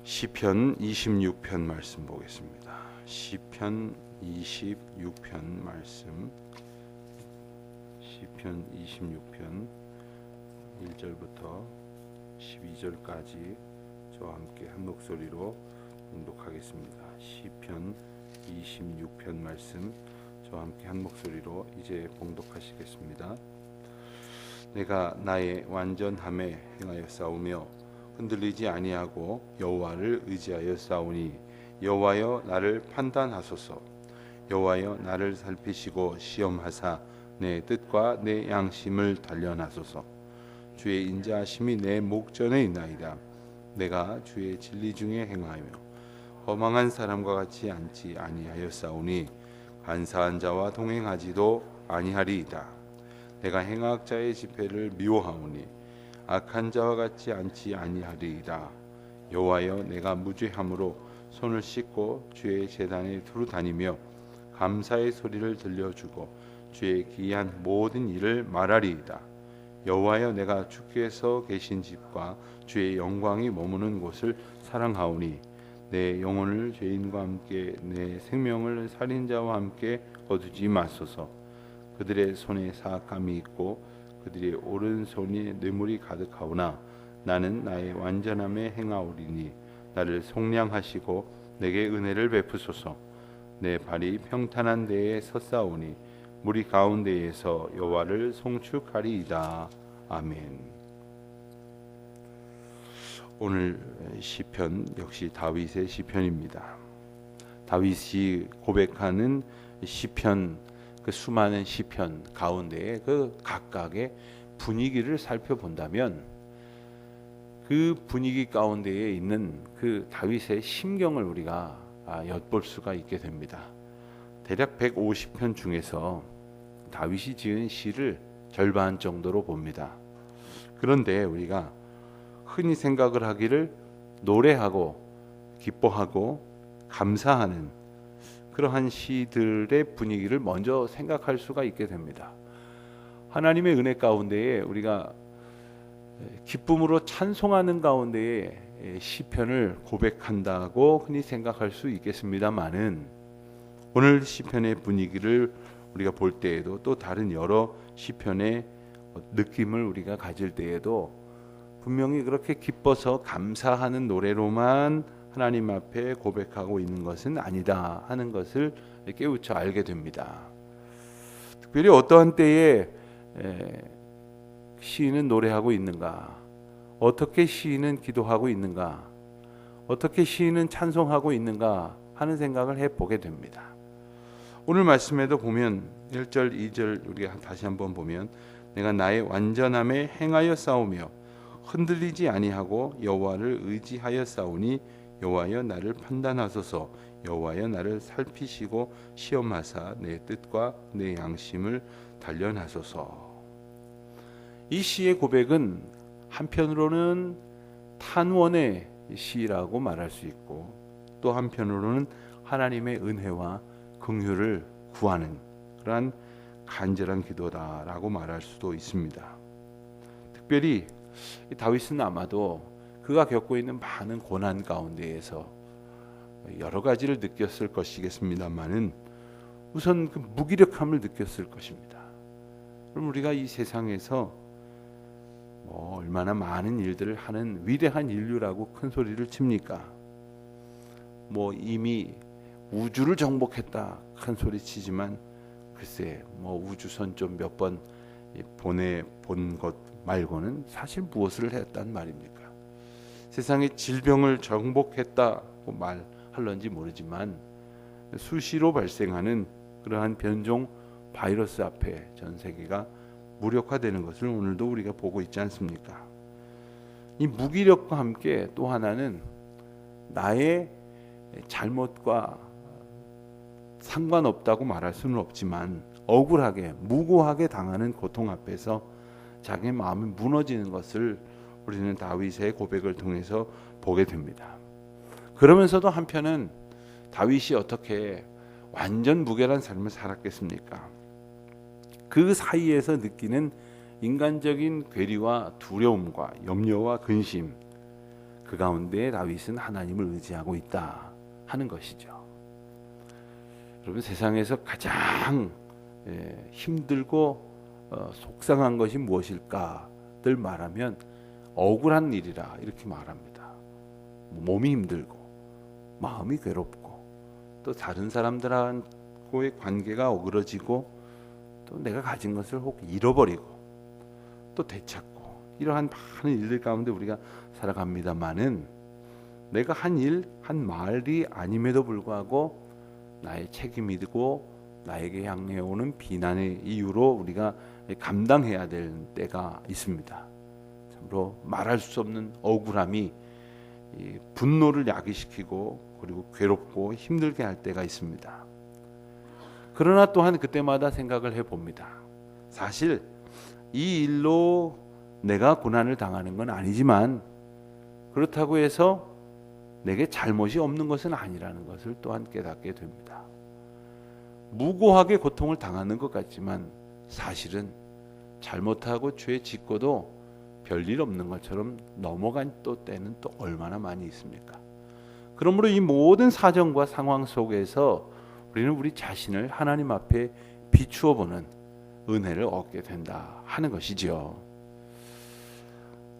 시편 26편 말씀 보겠습니다. 시편 26편 말씀. 시편 26편 1절부터 12절까지 저와 함께 한 목소리로 봉독하겠습니다. 시편 26편 말씀 저와 함께 한 목소리로 이제 봉독하시겠습니다. 내가 나의 완전함에 행하여 싸우며 흔들리지 아니하고 여호와를 의지하여 싸우니 여호와여 나를 판단하소서. 여호와여 나를 살피시고 시험하사 내 뜻과 내 양심을 단련하소서. 주의 인자하심이 내 목전에 있나이다. 내가 주의 진리 중에 행하며 허망한 사람과 같이 앉지 아니하여 싸우니 간사한 자와 동행하지도 아니하리이다. 내가 행악자의 집회를 미워하오니 악한 자와 같이 앉지 아니하리이다. 여호와여 내가 무죄함으로 손을 씻고 주의 제단에 두루 다니며 감사의 소리를 들려주고 주의 기이한 모든 일을 말하리이다. 여호와여 내가 주께서 계신 집과 주의 영광이 머무는 곳을 사랑하오니 내 영혼을 죄인과 함께 내 생명을 살인자와 함께 거두지 마소서. 그들의 손에 사악함이 있고 그들의 오른손에 뇌물이 가득하오나 나는 나의 완전함에 행하오리니 나를 속량하시고 내게 은혜를 베푸소서. 내 발이 평탄한 데에 섰사오니 무리 가운데에서 여호와를 송축하리이다. 아멘. 오늘 시편 역시 다윗의 시편입니다. 다윗이 고백하는 시편, 그 수많은 시편 가운데에 그 각각의 분위기를 살펴본다면 그 분위기 가운데에 있는 그 다윗의 심경을 우리가 엿볼 수가 있게 됩니다. 대략 150편 중에서 다윗이 지은 시를 절반 정도로 봅니다. 그런데 우리가 흔히 생각을 하기를 노래하고 기뻐하고 감사하는 그러한 시들의 분위기를 먼저 생각할 수가 있게 됩니다. 하나님의 은혜 가운데에 우리가 기쁨으로 찬송하는 가운데에 시편을 고백한다고 흔히 생각할 수 있겠습니다만은 오늘 시편의 분위기를 우리가 볼 때에도 또 다른 여러 시편의 느낌을 우리가 가질 때에도 분명히 그렇게 기뻐서 감사하는 노래로만 하나님 앞에 고백하고 있는 것은 아니다 하는 것을 깨우쳐 알게 됩니다. 특별히 어떠한 때에 시인은 노래하고 있는가, 어떻게 시인은 기도하고 있는가, 어떻게 시인은 찬송하고 있는가 하는 생각을 해보게 됩니다. 오늘 말씀에도 보면 1절 2절 우리가 다시 한번 보면 내가 나의 완전함에 행하여 싸우며 흔들리지 아니하고 여호와를 의지하여 싸우니 여호와여 나를 판단하소서. 여호와여 나를 살피시고 시험하사 내 뜻과 내 양심을 단련하소서. 이 시의 고백은 한편으로는 탄원의 시라고 말할 수 있고 또 한편으로는 하나님의 은혜와 긍휼을 구하는 그러한 간절한 기도다라고 말할 수도 있습니다. 특별히 다윗은 아마도 그가 겪고 있는 많은 고난 가운데에서 여러 가지를 느꼈을 것이겠습니다만은 우선 그 무기력함을 느꼈을 것입니다. 그럼 우리가 이 세상에서 얼마나 많은 일들을 하는 위대한 인류라고 큰 소리를 칩니까? 이미 우주를 정복했다 큰 소리 치지만 글쎄 우주선 좀 몇 번 보내본 것 말고는 사실 무엇을 했단 말입니까? 세상의 질병을 정복했다고 말할런지 모르지만 수시로 발생하는 그러한 변종 바이러스 앞에 전 세계가 무력화되는 것을 오늘도 우리가 보고 있지 않습니까? 이 무기력과 함께 또 하나는 나의 잘못과 상관없다고 말할 수는 없지만 억울하게 무고하게 당하는 고통 앞에서 자기 마음이 무너지는 것을 우리는 다윗의 고백을 통해서 보게 됩니다. 그러면서도 한편은 다윗이 어떻게 완전 무결한 삶을 살았겠습니까? 그 사이에서 느끼는 인간적인 괴리와 두려움과 염려와 근심, 그 가운데 다윗은 하나님을 의지하고 있다 하는 것이죠. 여러분, 세상에서 가장 힘들고 속상한 것이 무엇일까 늘 말하면 억울한 일이라 이렇게 말합니다. 몸이 힘들고 마음이 괴롭고 또 다른 사람들하고의 관계가 어그러지고 또 내가 가진 것을 혹 잃어버리고 또 되찾고 이러한 많은 일들 가운데 우리가 살아갑니다마는 내가 한 일, 한 말이 아님에도 불구하고 나의 책임이고 나에게 향해 오는 비난의 이유로 우리가 감당해야 될 때가 있습니다. 참으로 말할 수 없는 억울함이 분노를 야기시키고 그리고 괴롭고 힘들게 할 때가 있습니다. 그러나 또한 그때마다 생각을 해봅니다. 사실 이 일로 내가 고난을 당하는 건 아니지만 그렇다고 해서 내게 잘못이 없는 것은 아니라는 것을 또한 깨닫게 됩니다. 무고하게 고통을 당하는 것 같지만 사실은 잘못하고 죄 짓고도 별일 없는 것처럼 넘어간 또 때는 또 얼마나 많이 있습니까? 그러므로 이 모든 사정과 상황 속에서 우리는 우리 자신을 하나님 앞에 비추어 보는 은혜를 얻게 된다 하는 것이지요.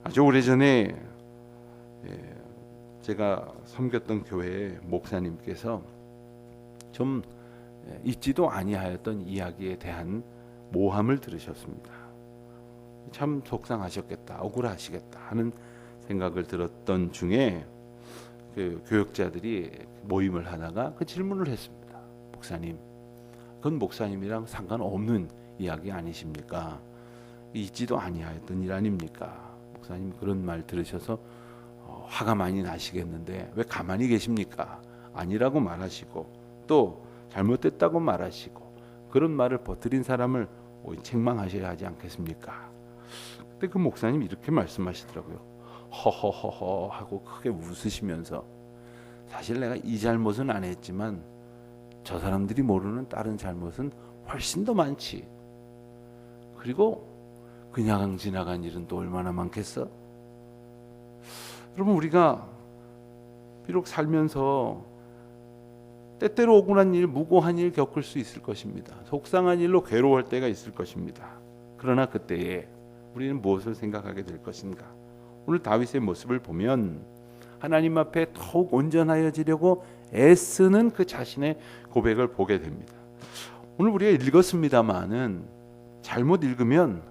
아주 오래전에 제가 섬겼던 교회의 목사님께서 좀 잊지도 아니하였던 이야기에 대한 모함을 들으셨습니다. 참 속상하셨겠다, 억울하시겠다 하는 생각을 들었던 중에 그 교역자들이 모임을 하다가 그 질문을 했습니다. 목사님, 그건 목사님이랑 상관없는 이야기 아니십니까? 잊지도 아니하였던 일 아닙니까? 목사님 그런 말 들으셔서 화가 많이 나시겠는데 왜 가만히 계십니까? 아니라고 말하시고 또 잘못됐다고 말하시고 그런 말을 퍼뜨린 사람을 책망하셔야 하지 않겠습니까? 그때 그 목사님이 이렇게 말씀하시더라고요. 허허허허 하고 크게 웃으시면서 사실 내가 이 잘못은 안 했지만 저 사람들이 모르는 다른 잘못은 훨씬 더 많지. 그리고 그냥 지나간 일은 또 얼마나 많겠어? 여러분, 우리가 비록 살면서 때때로 억울한 일, 무고한 일 겪을 수 있을 것입니다. 속상한 일로 괴로워할 때가 있을 것입니다. 그러나 그때에 우리는 무엇을 생각하게 될 것인가? 오늘 다윗의 모습을 보면 하나님 앞에 더욱 온전하여지려고 애쓰는 그 자신의 고백을 보게 됩니다. 오늘 우리가 읽었습니다마는 잘못 읽으면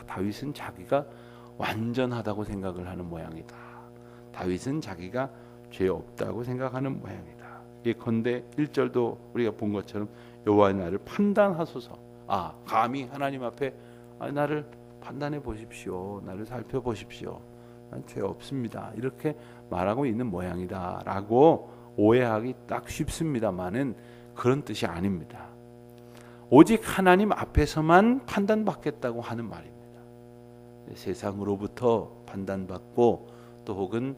다윗은 자기가 완전하다고 생각을 하는 모양이다. 다윗은 자기가 죄 없다고 생각하는 모양이다. 예컨대 1절도 우리가 본 것처럼 여호와 나를 판단하소서. 감히 하나님 앞에 나를 판단해 보십시오. 나를 살펴보십시오. 난 죄 없습니다. 이렇게 말하고 있는 모양이다 라고 오해하기 딱 쉽습니다만은 그런 뜻이 아닙니다. 오직 하나님 앞에서만 판단받겠다고 하는 말입니다. 세상으로부터 판단받고 또 혹은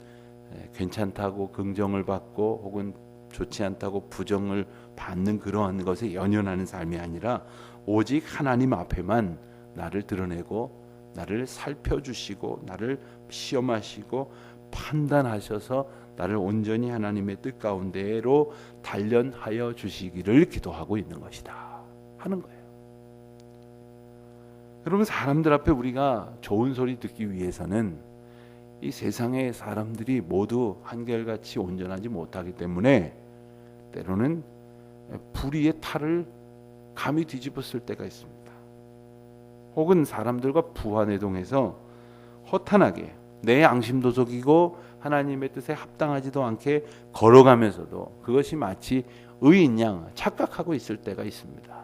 괜찮다고 긍정을 받고 혹은 좋지 않다고 부정을 받는 그러한 것에 연연하는 삶이 아니라 오직 하나님 앞에만 나를 드러내고 나를 살펴주시고 나를 시험하시고 판단하셔서 나를 온전히 하나님의 뜻 가운데로 단련하여 주시기를 기도하고 있는 것이다 하는 거예요. 여러분, 사람들 앞에 우리가 좋은 소리 듣기 위해서는 이 세상의 사람들이 모두 한결같이 온전하지 못하기 때문에 때로는 불의의 탈을 감히 뒤집었을 때가 있습니다. 혹은 사람들과 부화내동해서 허탄하게 내 양심도 속이고 하나님의 뜻에 합당하지도 않게 걸어가면서도 그것이 마치 의인 양 착각하고 있을 때가 있습니다.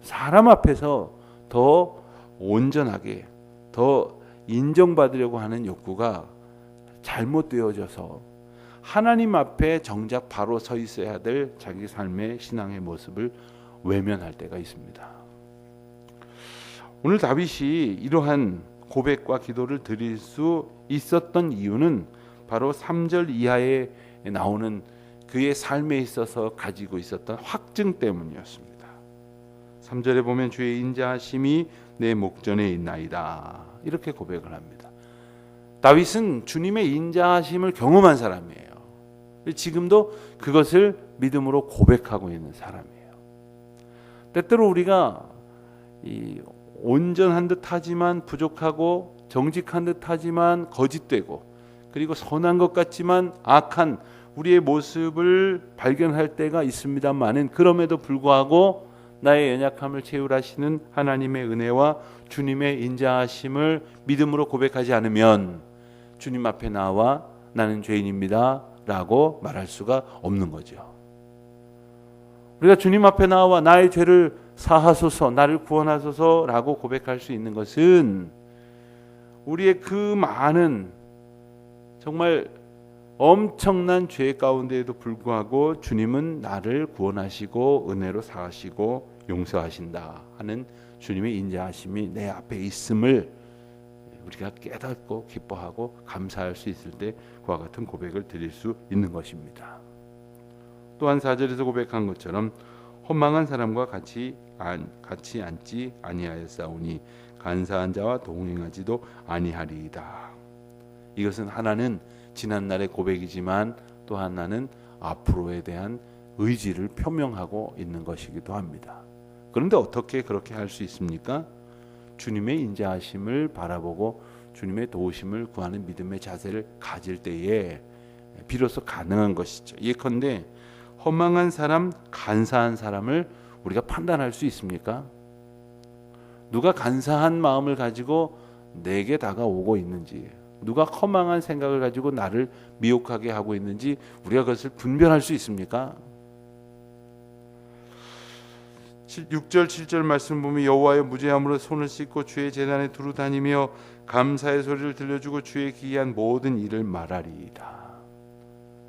사람 앞에서 더 온전하게 더 인정받으려고 하는 욕구가 잘못되어져서 하나님 앞에 정작 바로 서 있어야 될 자기 삶의 신앙의 모습을 외면할 때가 있습니다. 오늘 다윗이 이러한 고백과 기도를 드릴 수 있었던 이유는 바로 3절 이하에 나오는 그의 삶에 있어서 가지고 있었던 확증 때문이었습니다. 3절에 보면 주의 인자하심이 내 목전에 있나이다 이렇게 고백을 합니다. 다윗은 주님의 인자하심을 경험한 사람이에요. 지금도 그것을 믿음으로 고백하고 있는 사람이에요. 때때로 우리가 온전한 듯하지만 부족하고 정직한 듯하지만 거짓되고 그리고 선한 것 같지만 악한 우리의 모습을 발견할 때가 있습니다만은 그럼에도 불구하고 나의 연약함을 채울하시는 하나님의 은혜와 주님의 인자하심을 믿음으로 고백하지 않으면 주님 앞에 나와 나는 죄인입니다 라고 말할 수가 없는 거죠. 우리가 주님 앞에 나와 나의 죄를 사하소서 나를 구원하소서 라고 고백할 수 있는 것은 우리의 그 많은 정말 엄청난 죄 가운데에도 불구하고 주님은 나를 구원하시고 은혜로 사하시고 용서하신다 하는 주님의 인자하심이 내 앞에 있음을 우리가 깨닫고 기뻐하고 감사할 수 있을 때 그와 같은 고백을 드릴 수 있는 것입니다. 또한 4절에서 고백한 것처럼 허망한 사람과 같이 앉지 아니하였사오니 간사한 자와 동행하지도 아니하리이다. 이것은 하나는 지난날의 고백이지만 또 하나는 앞으로에 대한 의지를 표명하고 있는 것이기도 합니다. 그런데 어떻게 그렇게 할 수 있습니까? 주님의 인자하심을 바라보고 주님의 도우심을 구하는 믿음의 자세를 가질 때에 비로소 가능한 것이죠. 예컨대 허망한 사람, 간사한 사람을 우리가 판단할 수 있습니까? 누가 간사한 마음을 가지고 내게 다가오고 있는지, 누가 허망한 생각을 가지고 나를 미혹하게 하고 있는지 우리가 그것을 분별할 수 있습니까? 6절 7절 말씀 보면 여호와의 무죄함으로 손을 씻고 주의 제단에 두루 다니며 감사의 소리를 들려주고 주의 기이한 모든 일을 말하리이다.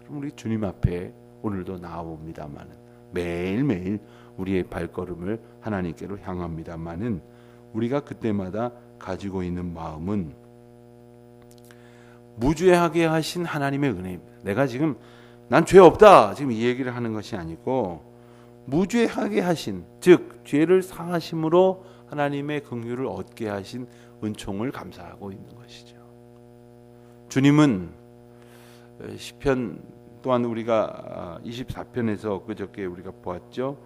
그럼 우리 주님 앞에 오늘도 나아옵니다마는 매일매일 우리의 발걸음을 하나님께로 향합니다마는 우리가 그때마다 가지고 있는 마음은 무죄하게 하신 하나님의 은혜입니다. 내가 지금 난 죄 없다 지금 이 얘기를 하는 것이 아니고 무죄하게 하신, 즉 죄를 사하심으로 하나님의 긍휼을 얻게 하신 은총을 감사하고 있는 것이죠. 주님은 시편 또한 우리가 24편에서 그저께 우리가 보았죠.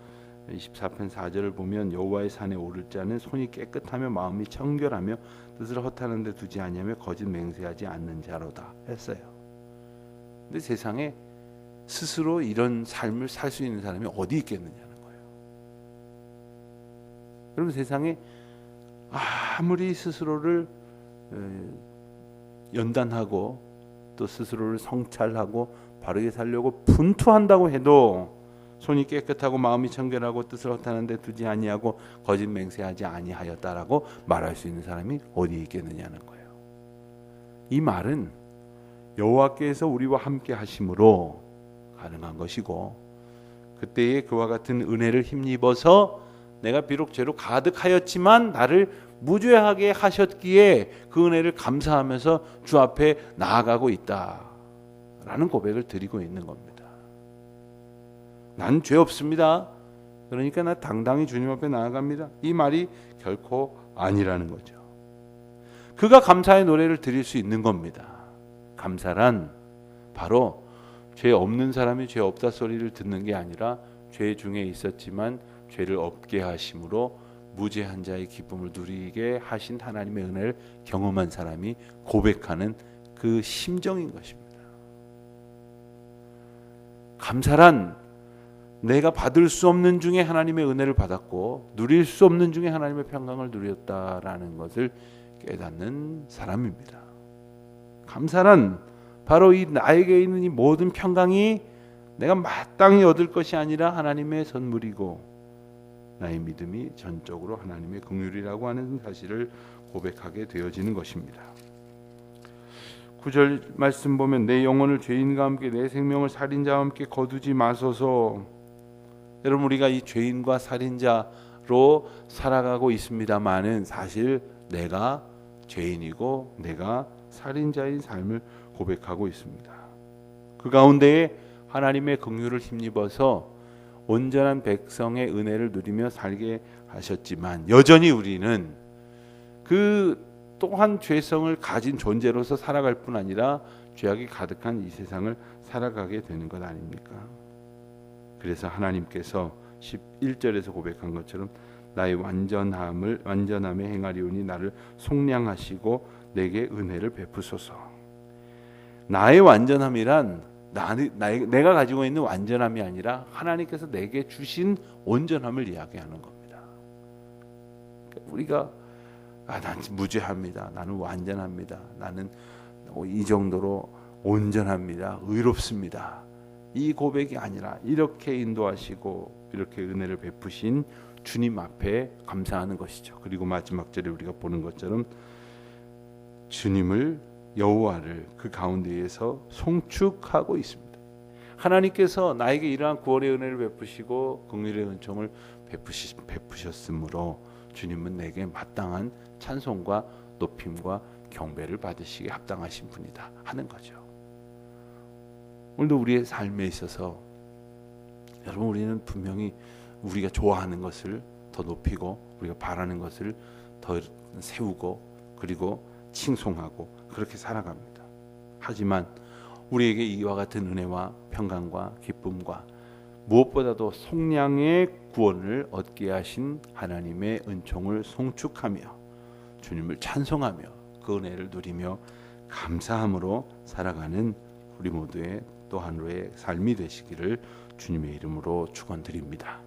24편 4절을 보면 여호와의 산에 오를 자는 손이 깨끗하며 마음이 청결하며 뜻을 허탄한 데 두지 아니하며 거짓 맹세하지 않는 자로다 했어요. 근데 세상에 스스로 이런 삶을 살 수 있는 사람이 어디 있겠느냐는 거예요. 여러분 세상에 아무리 스스로를 연단하고 또 스스로를 성찰하고 바르게 살려고 분투한다고 해도 손이 깨끗하고 마음이 청결하고 뜻을 허탄한 데 두지 아니하고 거짓 맹세하지 아니하였다라고 말할 수 있는 사람이 어디 있겠느냐는 거예요. 이 말은 여호와께서 우리와 함께 하심으로 가능한 것이고 그때에 그와 같은 은혜를 힘입어서 내가 비록 죄로 가득하였지만 나를 무죄하게 하셨기에 그 은혜를 감사하면서 주 앞에 나아가고 있다라는 고백을 드리고 있는 겁니다. 난 죄 없습니다. 그러니까 나 당당히 주님 앞에 나아갑니다. 이 말이 결코 아니라는 거죠. 그가 감사의 노래를 드릴 수 있는 겁니다. 감사란 바로 죄 없는 사람이 죄 없다 소리를 듣는 게 아니라 죄 중에 있었지만 죄를 없게 하심으로 무죄한 자의 기쁨을 누리게 하신 하나님의 은혜를 경험한 사람이 고백하는 그 심정인 것입니다. 감사란 내가 받을 수 없는 중에 하나님의 은혜를 받았고 누릴 수 없는 중에 하나님의 평강을 누렸다라는 것을 깨닫는 사람입니다. 감사란 바로 이 나에게 있는 이 모든 평강이 내가 마땅히 얻을 것이 아니라 하나님의 선물이고 나의 믿음이 전적으로 하나님의 긍휼이라고 하는 사실을 고백하게 되어지는 것입니다. 9절 말씀 보면 내 영혼을 죄인과 함께 내 생명을 살인자와 함께 거두지 마소서. 여러분 우리가 이 죄인과 살인자로 살아가고 있습니다마는 사실 내가 죄인이고 내가 살인자인 삶을 고백하고 있습니다. 그 가운데에 하나님의 긍휼을 힘입어서 온전한 백성의 은혜를 누리며 살게 하셨지만 여전히 우리는 그 또한 죄성을 가진 존재로서 살아갈 뿐 아니라 죄악이 가득한 이 세상을 살아가게 되는 것 아닙니까? 그래서 하나님께서 11절에서 고백한 것처럼 나의 완전함에 행하리오니 나를 속량하시고 내게 은혜를 베푸소서. 나의 완전함이란 내가 가지고 있는 완전함이 아니라 하나님께서 내게 주신 온전함을 이야기하는 겁니다. 우리가 난 무죄합니다. 나는 완전합니다. 나는 이 정도로 온전합니다. 의롭습니다. 이 고백이 아니라 이렇게 인도하시고 이렇게 은혜를 베푸신 주님 앞에 감사하는 것이죠. 그리고 마지막 절에 우리가 보는 것처럼 주님을 여호와를 그 가운데에서 송축하고 있습니다. 하나님께서 나에게 이러한 구원의 은혜를 베푸시고 긍휼의 은총을 베푸셨으므로 주님은 내게 마땅한 찬송과 높임과 경배를 받으시기에 합당하신 분이다 하는 거죠. 오늘도 우리의 삶에 있어서 여러분 우리는 분명히 우리가 좋아하는 것을 더 높이고 우리가 바라는 것을 더 세우고 그리고 칭송하고 그렇게 살아갑니다. 하지만 우리에게 이와 같은 은혜와 평강과 기쁨과 무엇보다도 속량의 구원을 얻게 하신 하나님의 은총을 송축하며 주님을 찬송하며 그 은혜를 누리며 감사함으로 살아가는 우리 모두의 또 하루의 삶이 되시기를 주님의 이름으로 축원드립니다.